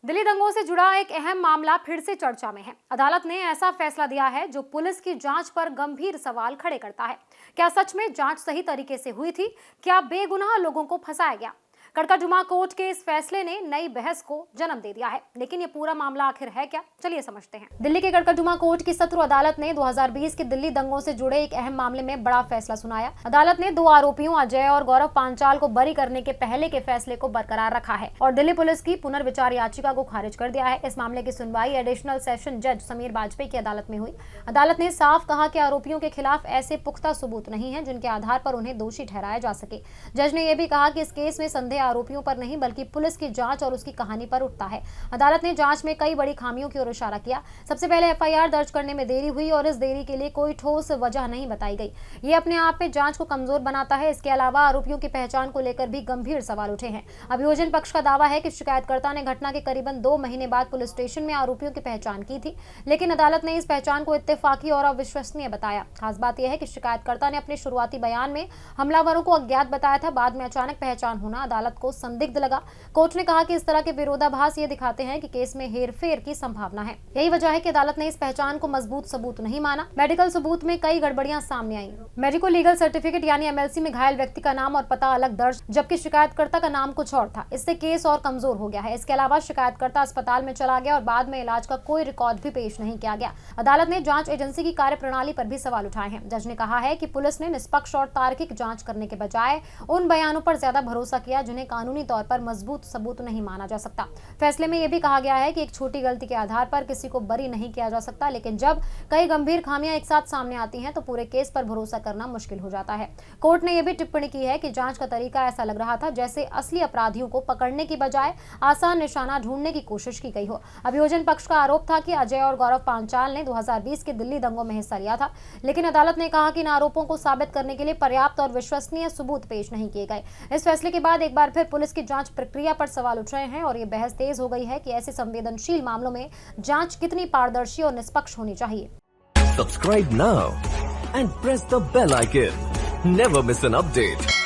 दिल्ली दंगों से जुड़ा एक अहम मामला फिर से चर्चा में है। अदालत ने ऐसा फैसला दिया है जो पुलिस की जांच पर गंभीर सवाल खड़े करता है। क्या सच में जांच सही तरीके से हुई थी? क्या बेगुनाह लोगों को फंसाया गया? कड़काजुमा कोर्ट के इस फैसले ने नई बहस को जन्म दे दिया है, लेकिन ये पूरा मामला आखिर है क्या, चलिए समझते हैं। दिल्ली के कड़काजुमा कोर्ट की सत्र अदालत ने 2020 के दिल्ली दंगों से जुड़े एक अहम मामले में बड़ा फैसला सुनाया। अदालत ने 2 आरोपियों अजय और गौरव पांचाल को बरी करने के पहले के फैसले को बरकरार रखा है और दिल्ली पुलिस की पुनर्विचार याचिका को खारिज कर दिया है। इस मामले की सुनवाई एडिशनल सेशन जज समीर बाजपेयी की अदालत में हुई। अदालत ने साफ कहा कि आरोपियों के खिलाफ ऐसे पुख्ता सबूत नहीं है जिनके आधार पर उन्हें दोषी ठहराया जा सके। जज ने यह भी कहा कि इस केस में संदेह आरोपियों पर नहीं बल्कि पुलिस की जांच और उसकी कहानी पर उठता है। अदालत ने जांच में कई बड़ी खामियों की ओर इशारा किया। सबसे पहले एफआईआर दर्ज करने में देरी हुई और इस देरी के लिए कोई ठोस वजह नहीं बताई गई। ये अपने आप में जांच को कमजोर बनाता है। इसके अलावा आरोपियों की पहचान को लेकर भी गंभीर सवाल उठे हैं। अभियोजन पक्ष का दावा है कि शिकायतकर्ता ने घटना के करीबन 2 महीने बाद पुलिस स्टेशन में आरोपियों की पहचान की थी, लेकिन अदालत ने इस पहचान को इत्तेफाकी और अविश्वसनीय बताया। खास बात यह है कि शिकायतकर्ता ने अपने शुरुआती बयान में हमलावरों को अज्ञात बताया था, बाद में अचानक पहचान होना अदालत को संदिग्ध लगा। कोर्ट ने कहा कि इस तरह के विरोधाभास ये दिखाते हैं कि केस में हेरफेर की संभावना है। यही वजह है कि अदालत ने इस पहचान को मजबूत सबूत नहीं माना। मेडिकल सबूत में कई गड़बड़ियां सामने आई। मेडिको लीगल सर्टिफिकेट यानी एमएलसी में घायल व्यक्ति का नाम और पता अलग दर्ज, जबकि शिकायतकर्ता का नाम कुछ और था। इससे केस और कमजोर हो गया है। इसके अलावा शिकायतकर्ता अस्पताल में चला गया और बाद में इलाज का कोई रिकॉर्ड भी पेश नहीं किया गया। अदालत ने जांच एजेंसी की कार्यप्रणाली पर भी सवाल उठाए हैं। जज ने कहा है कि पुलिस ने निष्पक्ष और तार्किक जांच करने के बजाय उन बयानों पर ज्यादा भरोसा किया जिन्हें कानूनी तौर पर मजबूत सबूत नहीं माना जा सकता। फैसले में यह भी कहा गया है कि एक छोटी गलती के आधार पर किसी को बरी नहीं किया जा सकता, लेकिन जब कई गंभीर खामियां एक साथ सामने आती हैं तो पूरे केस पर भरोसा करना मुश्किल हो जाता है। कोर्ट ने यह भी टिप्पणी की है कि जांच का तरीका ऐसा लग रहा था जैसे असली अपराधियों को पकड़ने की बजाय आसान निशाना ढूंढने की कोशिश की गई हो। अभियोजन पक्ष का आरोप था कि अजय और गौरव पांचाल ने 2020 के दिल्ली दंगों में हिस्सा लिया था, लेकिन अदालत ने कहा कि इन आरोपों को साबित करने के लिए पर्याप्त और विश्वसनीय सबूत पेश नहीं किए गए। इस फैसले के बाद एक बार फिर पुलिस की जांच प्रक्रिया पर सवाल उठ रहे हैं और ये बहस तेज हो गई है कि ऐसे संवेदनशील मामलों में जांच कितनी पारदर्शी और निष्पक्ष होनी चाहिए। Subscribe now and press the bell icon. Never miss an update.